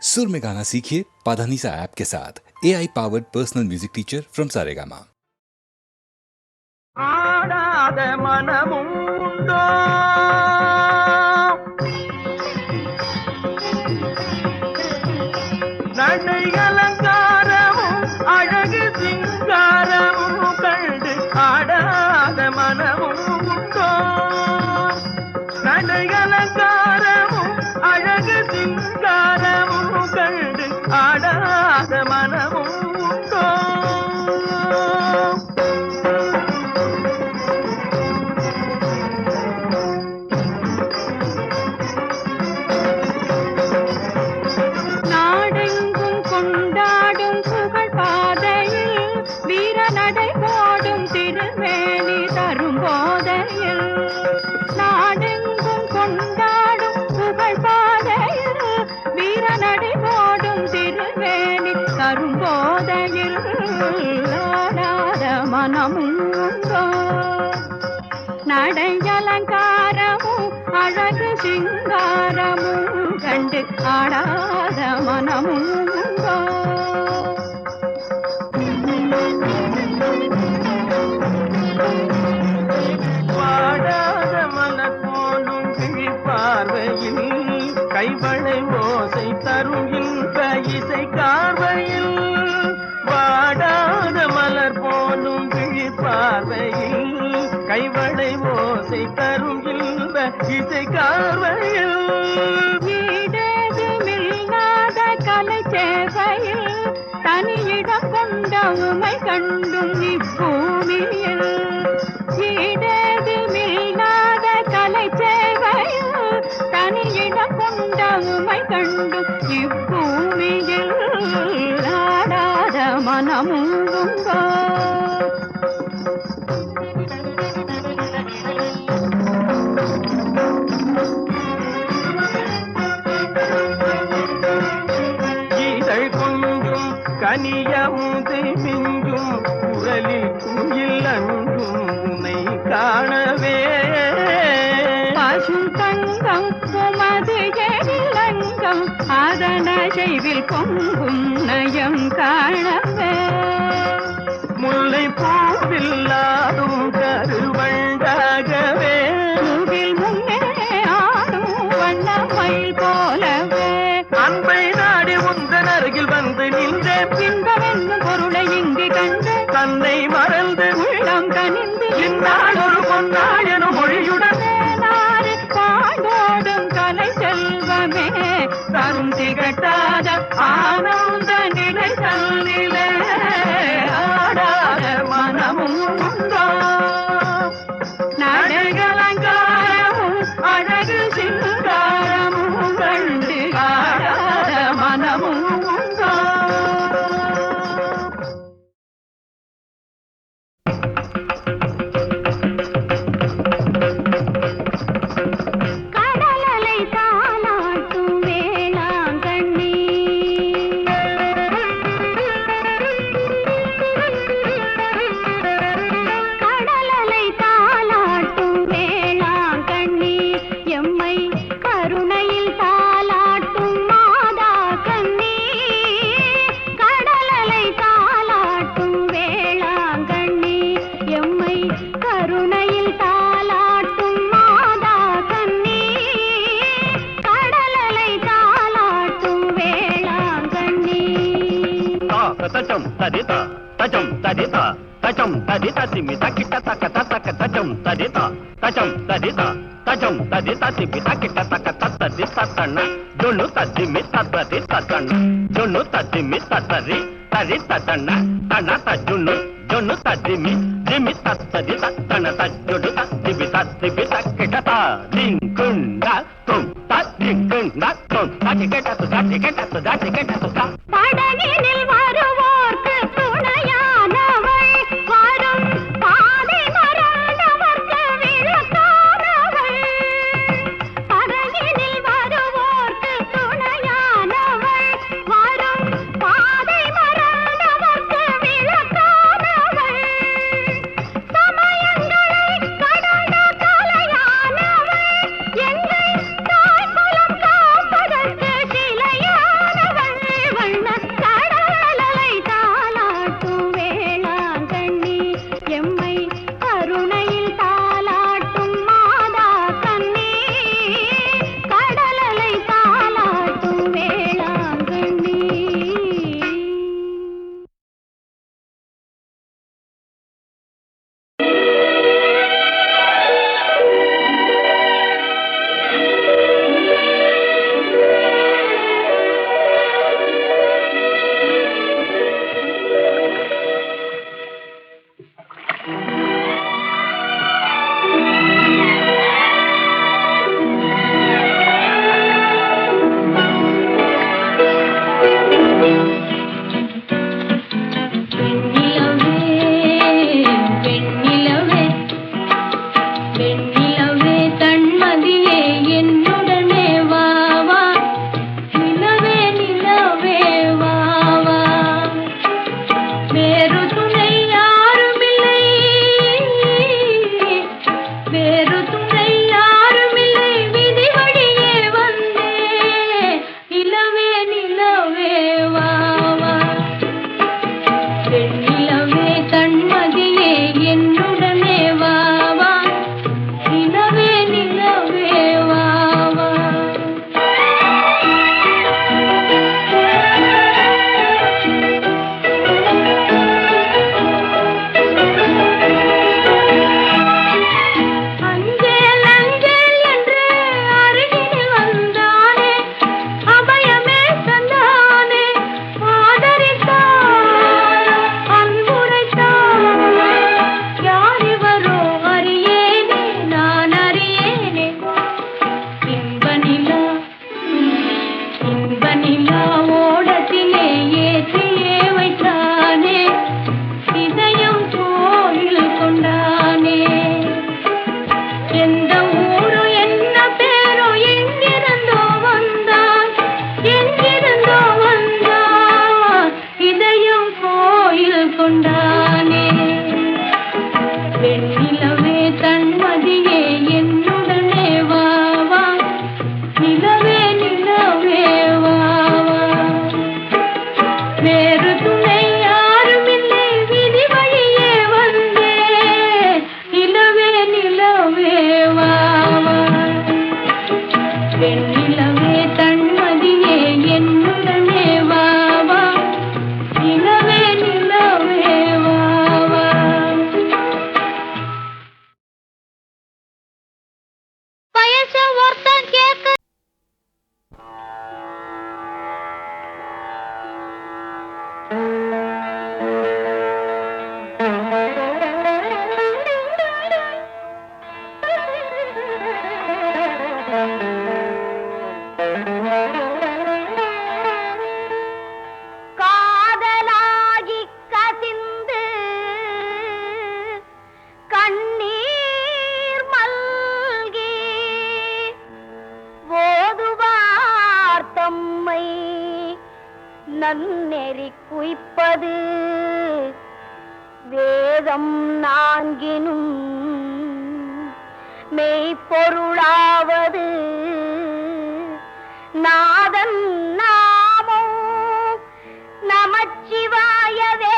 सुर में गाना सीखिए पाधानीसा ऐप के साथ। AI powered personal music teacher from Saregama. ஆடாத மனமும் உண்டோ நடை அலங்காரமும் அழகு சிங்காரமும் கண்டு ஆடாத மனமும் உண்டோ நடை அலங்காரமும் அழகு சிங்காரமும் கண்டு ஆடாத மனமும் உண்டோ நடையலங்காரமும் அழகு சிங்காரமும் கண்டு ஆடாத மனமும் உண்டோ வாடாத மலர் போலும் பார்வையில் கைவளை ஓசை தரும் இன்ப இசை கார்வையில் வாடாத மலர் போலும் பார்வையில் கைவளை ஓசை தரும் இன்ப இசை கார்வையில் வீடேதுமில்லாத கலை சேவையில் தனியிடம் கொண்ட உமை கண்டும் இப்பூமியில் வீடேதுமில்லாத கலை சேவையில் தனியிடம் கொண்ட உமை கண்டும் இப்பூமியில் ஆடாத மனமும் உண்டோ கனியமுது மிஞ்சும் குரலில் குயில் அன்றும் உன்னை காணவே பசும் தங்கம் உமது எழிலங்கம் அதன செய்வில் பொங்கும் நயம் காணவே முல்லை பூவில்லாதும் கருவண்டாகவே பூவில் முன்னே ஆடும் வண்ணமயில் போலவே அன்பை நாடி உந்தன் அருகில் வந்து நின்றேன் இன்பமென்னும் பொருளை இங்கு கண்டு தன்னை மறந்து உள்ளம் கனிந்து இந்நாள் ஒரு பொன்னாயனும் மொழியுடன் நாடு பாடோடும் கலை செல்வமே தரும் திகட்டாத ஆனந்த நிலை தன்னிலே ஆடாத மனமும் உண்டோ நடையலங்காரமும் அழகு சிங்காரமும் கண்டு ஆடாத மனமும் உண்டோ கடலலை தாலாட்டும் வேளாங்கண்ணி கடலலை தாலாட்டும் வேளாங்கண்ணி எம்மை கருணையில் தாலாட்டும் மாதா கண்ணி கடலலை தாலாட்டும் வேளாங்கண்ணி எம்மை கருணையில் தாலாட்டும் மாதா கண்ணி கடலலை தாலாட்டும் வேளாங்கண்ணி தச்சம் ததிதா தச்சம் ததிதா தச்சம் ததிதா திமிதா கிட்ட தக்க தக்க தச்சம் ததிதா தச்சம் ததிதா தச்சம் ததிதா திமிதா கிட்ட தக்க தத்ததி தத்தண்ண ஜொன்னு தத்திமி தத்ததி தத்தண்ண ஜொன்னு தத்திமி தத்தரி தரி தத்தண்ண தண்ண தஜுன்னு ஜொன்னு தத்திமி திமி தத்ததி தத்தண்ண தஜொடு தத்திபி தத்திபி தக்கிட்ட திங்குண்ட தொம் தத்திங்குண்ட தொம் தட்டி கேட்டது தட்டி கேட்டது தட்டி கேட்டது படகினில் வருவோர்க்கு துணையானவள் வரும் பாதை மறந்தவர்க்கு விளக்கானவள் படகினில் வருவோர்க்கு துணையானவள் வரும் பாதை மறந்தவர்க்கு விளக்கானவள் சமயங்களை கடந்த கலையானவள் எங்கள் தாய்குலம் காப்பதற்கு சிலையானவள் நன்னெறி குய்ப்பது வேதம் நான்கினும் மெய்ப்பொருளாவது நாதன் நாமோ நமச்சிவாயவே.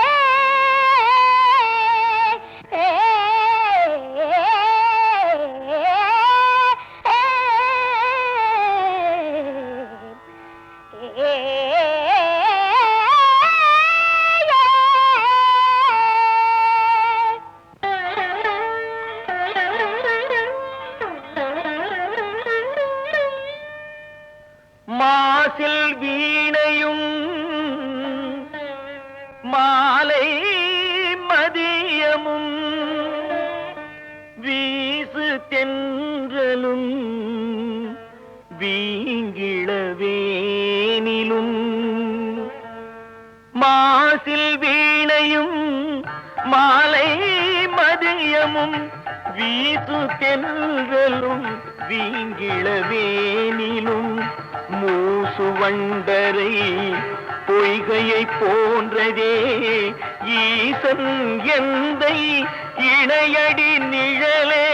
மாசில் வீணையும் மாலை மதியமும் வீசு தென்றலும் வீங்கிளவேனிலும். மாசில் வீணையும் மாலை மதியமும் வீசு தென்றலும் வீங்கிளவேனிலும். மூசு வண்டரை பொய்கையை போன்றதே ஈசன் எந்தை இணையடி நிழலே.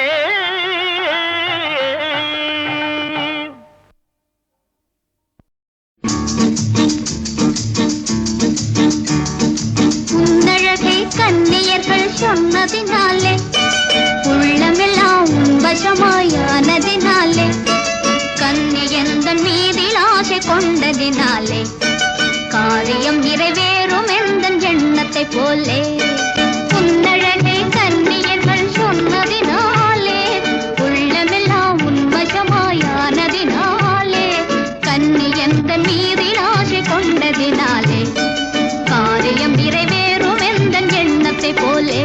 உன்னழகை கன்னியர்கள் சொன்னதினாலே உள்ளமெல்லாம் வசமாயானதினாலே கன்னியந்தன் மீதில் ஆசை கொண்டதினாலே காரியம் நிறைவேறும் எந்தன் எண்ணத்தை போலே. உன்னழகை கன்னியர்கள் சொன்னதினாலே உள்ளமெல்லாம் உன்வசமாயானதினாலே கன்னியந்தன் மீதில் ஆசை கொண்டதினாலே காரியம் நிறைவேறும் எந்தன் எண்ணத்தை போலே.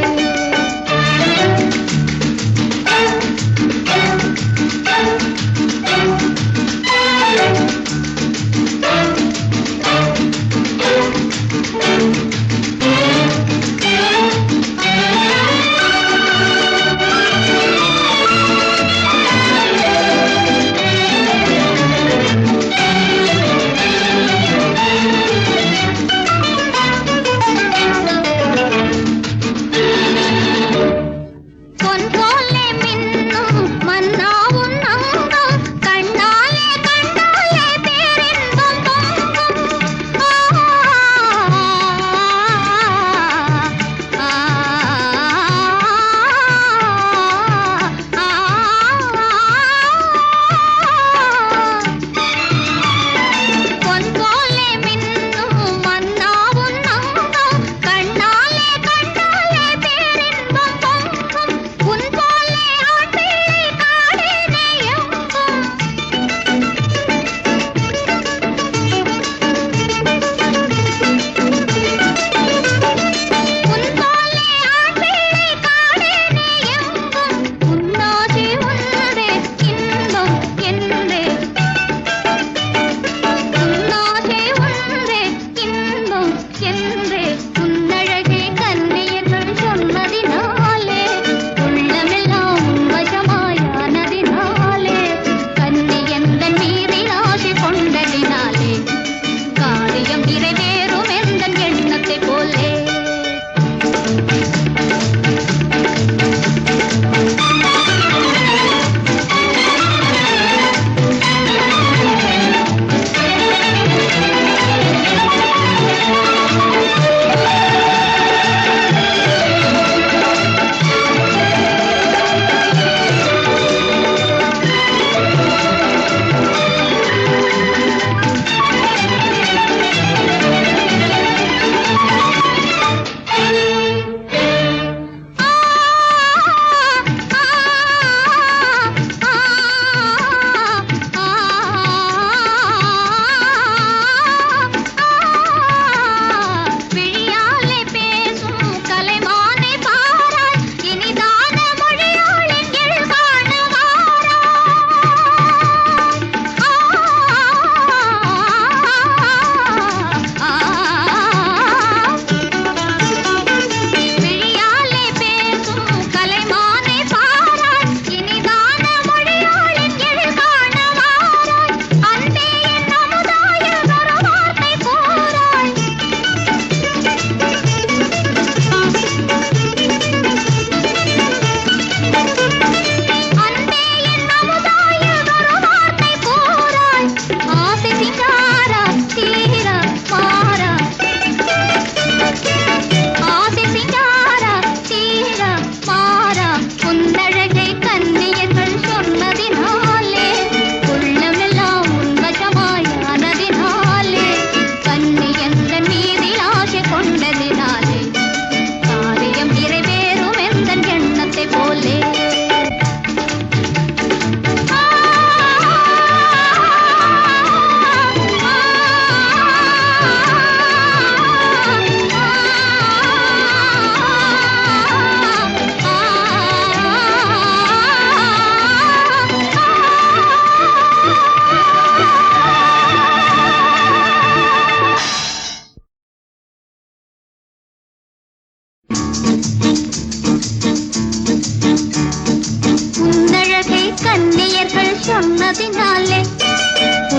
கன்னியர்கள் சொன்னதினாலே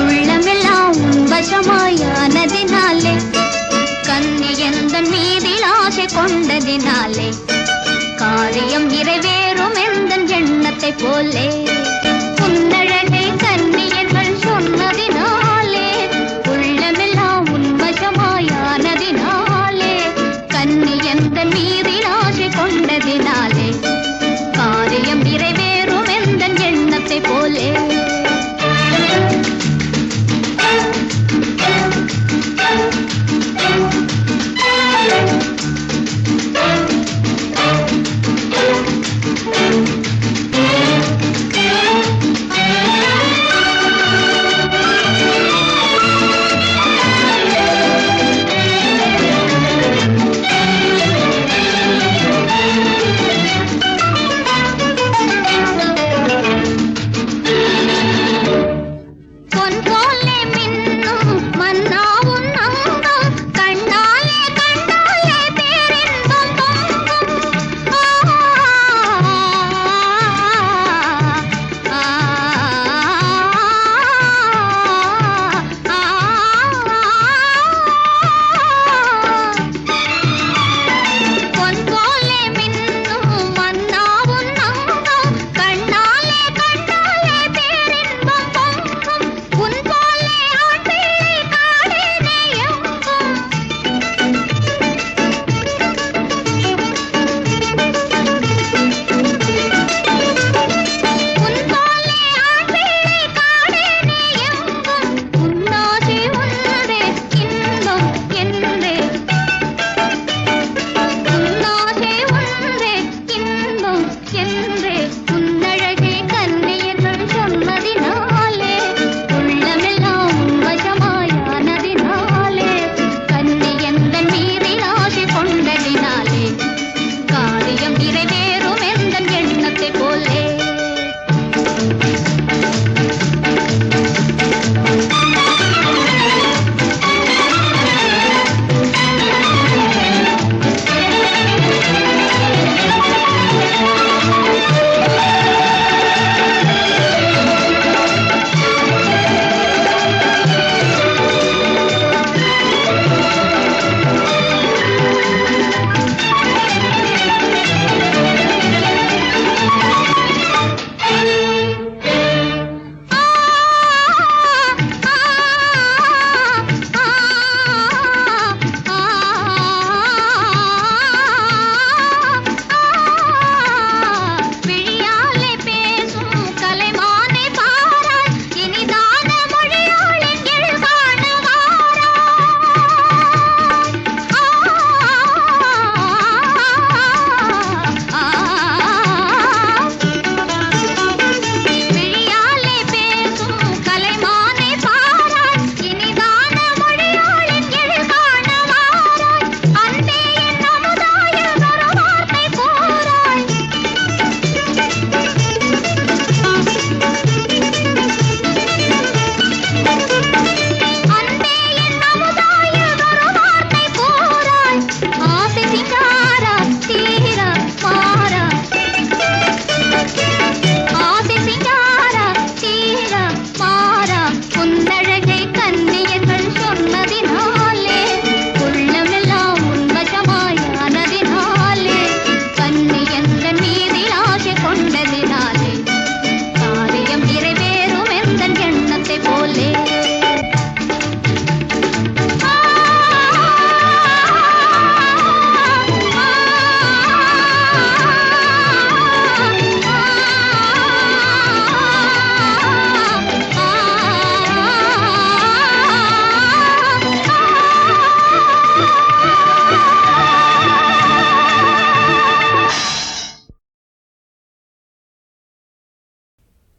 உள்ளமெல்லாம் வசமாயானதினாலே கன்னியந்தன் மீதில் ஆசை கொண்டதினாலே காரியம் நிறைவேறும் எந்தன் எண்ணத்தை போலே உன்னழகை கன்னியர்கள் சொன்னதினாலே உள்ளமெல்லாம் உன்வசமாயானதினாலே கன்னியந்தன் மீதில் ஆசை கொண்டதினாலே காரியம் நிறைவேறும் எந்தன் எண்ணத்தை போலே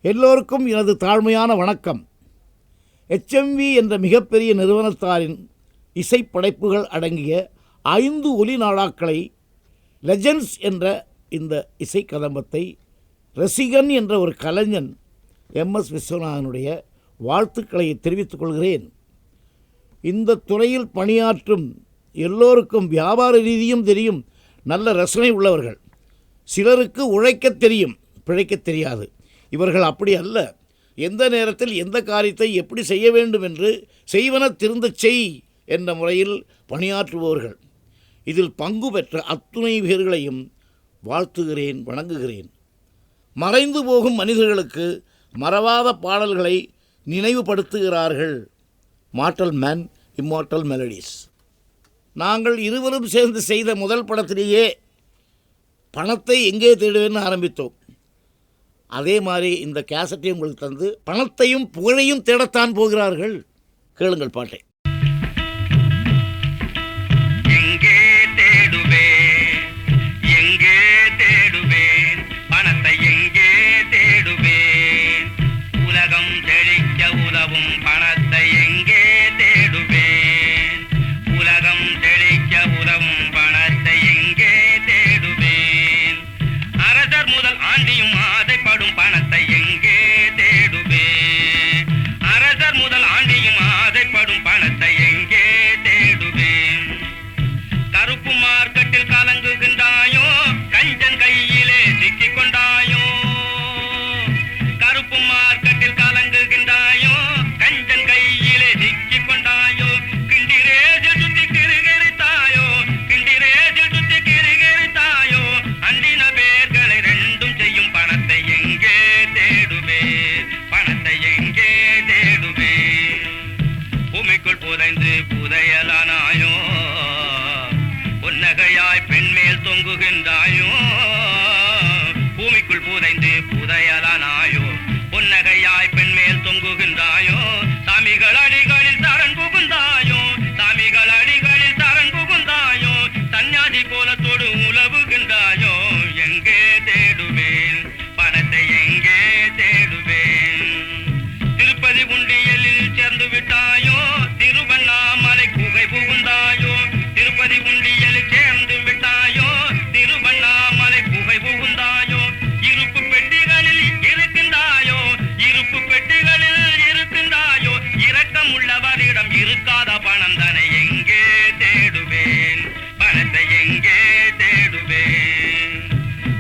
எல்லோருக்கும் எனது தாழ்மையான வணக்கம். HMV என்ற மிகப்பெரிய நிறுவனத்தாரின் இசைப்படைப்புகள் அடங்கிய 5 ஒலி நாடாக்களை லெஜெண்ட்ஸ் என்ற இந்த இசை கதம்பத்தை ரசிகன் என்ற ஒரு கலைஞன் MS விஸ்வநாதனுடைய வாழ்த்துக்களை தெரிவித்துக் கொள்கிறேன். இந்த துறையில் பணியாற்றும் எல்லோருக்கும் வியாபார ரீதியும் தெரியும், நல்ல ரசனை உள்ளவர்கள். சிலருக்கு உழைக்க தெரியும், பிழைக்க தெரியாது. இவர்கள் அப்படி அல்ல. எந்த நேரத்தில் எந்த காரியத்தை எப்படி செய்ய வேண்டும் என்று செய்வன திருந்தச் செய் என்ற முறையில் பணியாற்றுபவர்கள். இதில் பங்கு பெற்ற அத்துணை பேர்களையும் வாழ்த்துகிறேன், வணங்குகிறேன். மறைந்து போகும் மனிதர்களுக்கு மறவாத பாடல்களை நினைவுபடுத்துகிறார்கள். Mortal man, immortal melodies. நாங்கள் இருவரும் சேர்ந்து செய்த முதல் படத்திலேயே பணத்தை எங்கே தேடுவேன்னு ஆரம்பித்தோம். அதே மாதிரி இந்த கேசட்டையும் உங்களுக்கு தந்து பணத்தையும் புகழையும் தேடத்தான் போகிறார்கள். கேளுங்கள் பாட்டை. எங்கே தேடுவேன், எங்கே தேடுவேன், பணத்தை எங்கே தேடுவேன், உலகம் செழிக்க உதவும் பணத்தை எங்கே தேடுவேன், உலகம் செழிக்க உதவும் பணத்தை எங்கே தேடுவேன், அரசர் முதல் ஆண்டியும் ஆசைப்படும் பணத்தை எங்கே தேடுவேன், அரசர் முதல் ஆண்டியும் ஆசைப்படும் பணத்தை எங்கே தேடுவேன், கருப்பு மார்க்கெட்டில் கலங்குகின்றாயோ, கஞ்சன் கையிலே சிக்கிக் கொண்டாயோ, கருப்பு மார்க்கெட்டில் கலங்குகின்றாயோ, கஞ்சன் கையிலே சிக்கிக் கொண்டாயோ, கிண்டிரேஜில் சுத்தி கிருகிரித்தாயோ, கிண்டிரேஜில் சுத்தி கிருகிரித்தாயோ, அண்டின பேர்களை ரெண்டும் செய்யும் பணத்தை எங்கே தேடுவேன், பணத்தை எங்கே தேடுவேன், பூமிக்குள் புதைந்து புதையலானாயோ, பொன்னகையாய் பெண்மேல் தொங்குகின்றாயோ, பூமிக்குள் புதைந்து புதையலானாயோ, பொன்னகையாய் பெண்மேல் தொங்குகின்றாயோ, சாமிகள் அடிகளில் சரண் புகுந்தாயோ, சாமிகள் அடிகளில் சரண் புகுந்தாயோ, சன்னியாசி கோலத்தோடு உலவுகின்றாயோ, எங்கே தேடுவேன், பணத்தை எங்கே தேடுவேன், திருப்பதி உண்டியலில் சேர்ந்து விட்டாயோ, திருவண்ணாமலை குகை புகுந்தாயோ, திருப்பதி உண்டியலில் சேர்ந்து விட்டாயோ, திருவண்ணாமலை குகை புகுந்தாயோ, இருப்பு பெட்டிகளில் இருக்கின்றாயோ, இருப்பு பெட்டிகளில் இருக்கின்றாயோ, இரக்கம் உள்ளவரிடம் இருக்காத பணம் தானே எங்கே தேடுவேன், பணத்தை எங்கே தேடுவேன்,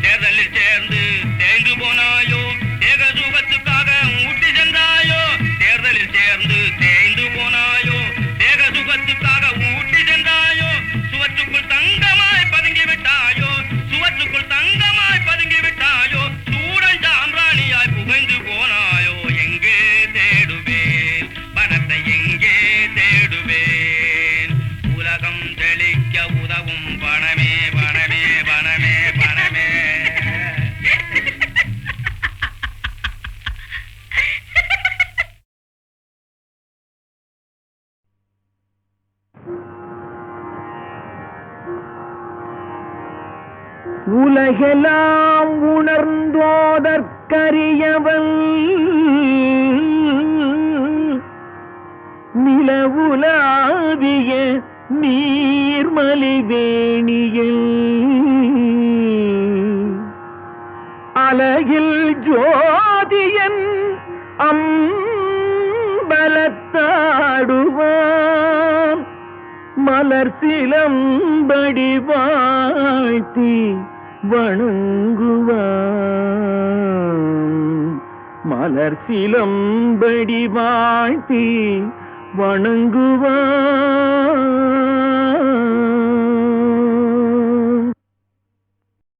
தேர்தலில் சேர்ந்து தேய்ந்து போனாயோ, தேக சுகத்துக்காக ஊட்டி சென்றாயோ, தேர்தலில் சேர்ந்து தேய்ந்து போனாயோ, தேக சுகத்துக்காக ஊட்டி சென்றாயோ, சுவற்றுக்குள் தங்கமாய் பதுங்கி விட்டாயோ, சுவற்றுக்குள் தங்கமாய் பதுங்கி விட்டாயோ, சூடன் சாம்பிராணியாய் புகைந்து போனாயோ, எங்கே தேடுவேன், பணத்தை எங்கே தேடுவேன், உலகம் செழிக்க உதவும் பணமே பணமே பணமே பணமே. உலகெல்லாம் உணர்ந்தோதற்கரியவன் நிலவுலாவிய நீர்மலிவேணியில் அலகில் ஜோதியன் அம்பலத்தாடுவான் மலர் சிலம்படி வாழ்த்தி வணங்குவான் மலர் சிலம்படி வாழ்த்தி வணங்குவான்.